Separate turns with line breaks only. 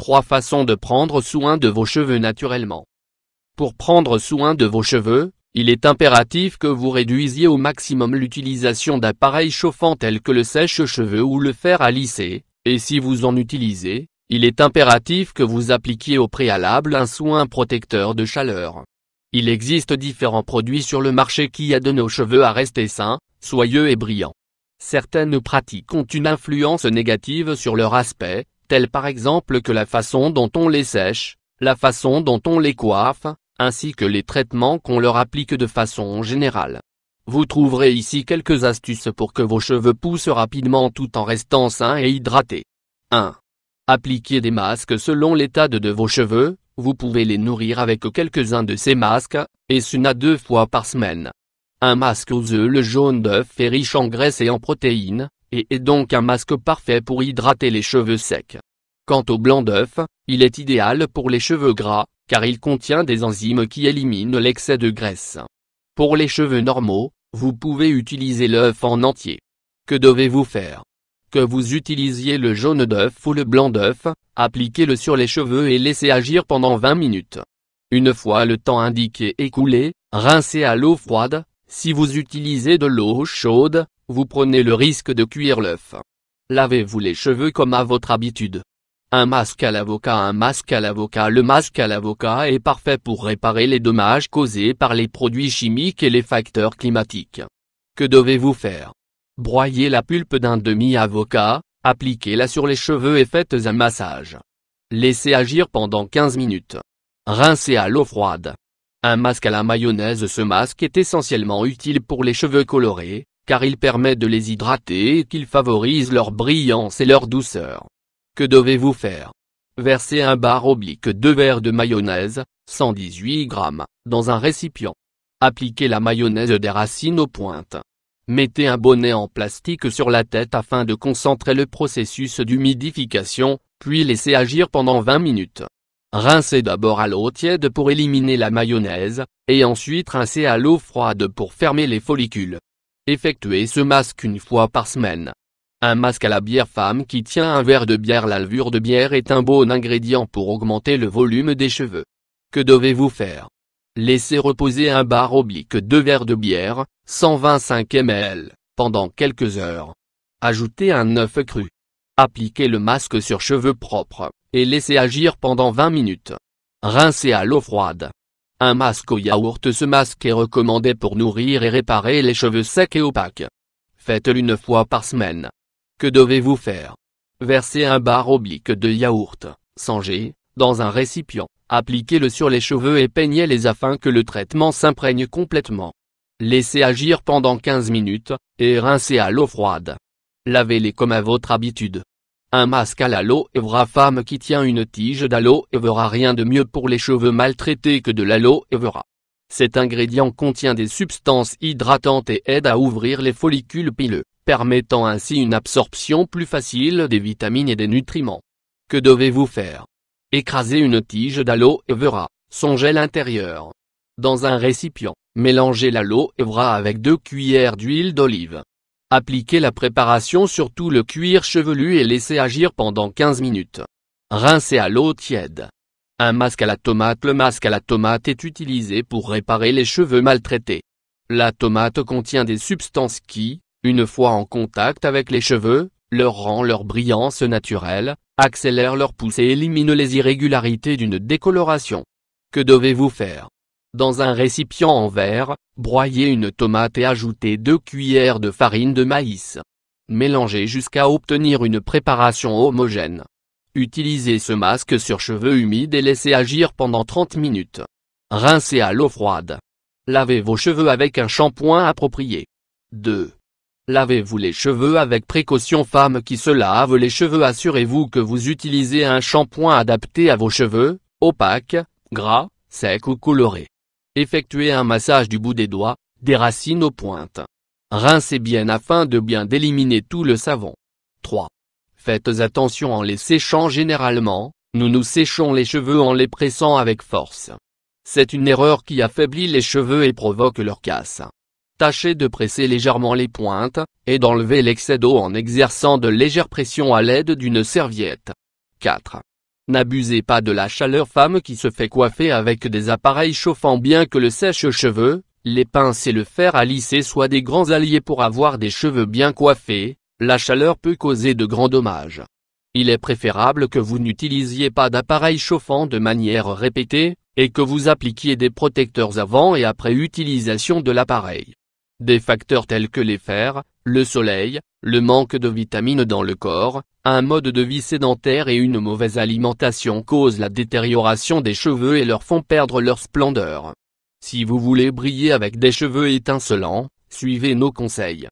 3 façons de prendre soin de vos cheveux naturellement. Pour prendre soin de vos cheveux, il est impératif que vous réduisiez au maximum l'utilisation d'appareils chauffants tels que le sèche-cheveux ou le fer à lisser, et si vous en utilisez, il est impératif que vous appliquiez au préalable un soin protecteur de chaleur. Il existe différents produits sur le marché qui aident nos cheveux à rester sains, soyeux et brillants. Certaines pratiques ont une influence négative sur leur aspect, telle par exemple que la façon dont on les sèche, la façon dont on les coiffe, ainsi que les traitements qu'on leur applique de façon générale. Vous trouverez ici quelques astuces pour que vos cheveux poussent rapidement tout en restant sains et hydratés. 1. Appliquez des masques selon l'état de vos cheveux, vous pouvez les nourrir avec quelques-uns de ces masques, et cela 2 fois par semaine. Un masque aux œufs. Le jaune d'œuf est riche en graisse et en protéines, et est donc un masque parfait pour hydrater les cheveux secs. Quant au blanc d'œuf, il est idéal pour les cheveux gras, car il contient des enzymes qui éliminent l'excès de graisse. Pour les cheveux normaux, vous pouvez utiliser l'œuf en entier. Que devez-vous faire? Que vous utilisiez le jaune d'œuf ou le blanc d'œuf, appliquez-le sur les cheveux et laissez agir pendant 20 minutes. Une fois le temps indiqué écoulé, rincez à l'eau froide. Si vous utilisez de l'eau chaude, vous prenez le risque de cuire l'œuf. Lavez-vous les cheveux comme à votre habitude. Un masque à l'avocat. Un masque à l'avocat. Le masque à l'avocat est parfait pour réparer les dommages causés par les produits chimiques et les facteurs climatiques. Que devez-vous faire? Broyez la pulpe d'un demi-avocat, appliquez-la sur les cheveux et faites un massage. Laissez agir pendant 15 minutes. Rincez à l'eau froide. Un masque à la mayonnaise. Ce masque est essentiellement utile pour les cheveux colorés, car il permet de les hydrater et qu'il favorise leur brillance et leur douceur. Que devez-vous faire? Versez un bar oblique 2 verres de mayonnaise, 118 g, dans un récipient. Appliquez la mayonnaise des racines aux pointes. Mettez un bonnet en plastique sur la tête afin de concentrer le processus d'humidification, puis laissez agir pendant 20 minutes. Rincez d'abord à l'eau tiède pour éliminer la mayonnaise, et ensuite rincez à l'eau froide pour fermer les follicules. Effectuez ce masque 1 fois par semaine. Un masque à la bière. Femme qui tient un verre de bière. La levure de bière est un bon ingrédient pour augmenter le volume des cheveux. Que devez-vous faire? Laissez reposer un bar oblique 2 verres de bière, 125 ml, pendant quelques heures. Ajoutez un œuf cru. Appliquez le masque sur cheveux propres, et laissez agir pendant 20 minutes. Rincez à l'eau froide. Un masque au yaourt. Ce masque est recommandé pour nourrir et réparer les cheveux secs et opaques. Faites-le 1 fois par semaine. Que devez-vous faire? Versez un bar oblique de yaourt, sans G, dans un récipient, appliquez-le sur les cheveux et peignez-les afin que le traitement s'imprègne complètement. Laissez agir pendant 15 minutes, et rincez à l'eau froide. Lavez-les comme à votre habitude. Un masque à l'aloe vera. Femme qui tient une tige d'aloe vera. Rien de mieux pour les cheveux maltraités que de l'aloe vera. Cet ingrédient contient des substances hydratantes et aide à ouvrir les follicules pileux, permettant ainsi une absorption plus facile des vitamines et des nutriments. Que devez-vous faire? Écrasez une tige d'aloe vera, son gel intérieur. Dans un récipient, mélangez l'aloe vera avec 2 cuillères d'huile d'olive. Appliquez la préparation sur tout le cuir chevelu et laissez agir pendant 15 minutes. Rincez à l'eau tiède. Un masque à la tomate. Le masque à la tomate est utilisé pour réparer les cheveux maltraités. La tomate contient des substances qui, une fois en contact avec les cheveux, leur rend leur brillance naturelle, accélère leur pousse et élimine les irrégularités d'une décoloration. Que devez-vous faire? Dans un récipient en verre, broyez une tomate et ajoutez 2 cuillères de farine de maïs. Mélangez jusqu'à obtenir une préparation homogène. Utilisez ce masque sur cheveux humides et laissez agir pendant 30 minutes. Rincez à l'eau froide. Lavez vos cheveux avec un shampoing approprié. 2. Lavez-vous les cheveux avec précaution. Femme qui se lave les cheveux. Assurez-vous que vous utilisez un shampoing adapté à vos cheveux, opaques, gras, secs ou colorés. Effectuez un massage du bout des doigts, des racines aux pointes. Rincez bien afin de bien d'éliminer tout le savon. 3. Faites attention en les séchant. Généralement, nous séchons les cheveux en les pressant avec force. C'est une erreur qui affaiblit les cheveux et provoque leur casse. Tâchez de presser légèrement les pointes, et d'enlever l'excès d'eau en exerçant de légères pressions à l'aide d'une serviette. 4. N'abusez pas de la chaleur femme qui se fait coiffer avec des appareils chauffants. Bien que le sèche-cheveux, les pinces et le fer à lisser soient des grands alliés pour avoir des cheveux bien coiffés, la chaleur peut causer de grands dommages. Il est préférable que vous n'utilisiez pas d'appareil chauffant de manière répétée, et que vous appliquiez des protecteurs avant et après utilisation de l'appareil. Des facteurs tels que les fers, le soleil, le manque de vitamines dans le corps, un mode de vie sédentaire et une mauvaise alimentation causent la détérioration des cheveux et leur font perdre leur splendeur. Si vous voulez briller avec des cheveux étincelants, suivez nos conseils.